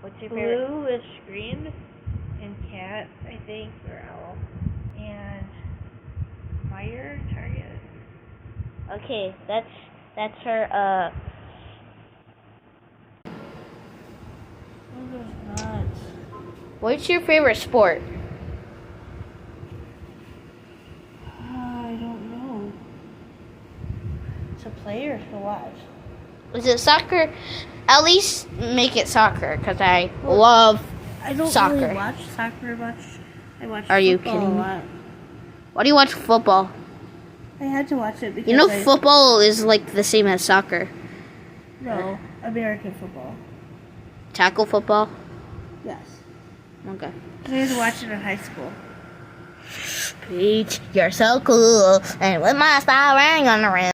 What's your favorite? Blue is green, and cat, I think, or owl. And Meyer, Target. Okay, that's her. Oh, there's not. What's your favorite sport? I don't know. To play or to watch? Is it soccer? At least make it soccer, because I love I don't soccer. really watch soccer much. I watch Are you football kidding a me? lot. Why do you watch football? I had to watch it because You know, football is like the same as soccer. No, American football. Tackle football? Yes. Okay. I had to watch it in high school. Peach, you're so cool. And with my style ring on the rim.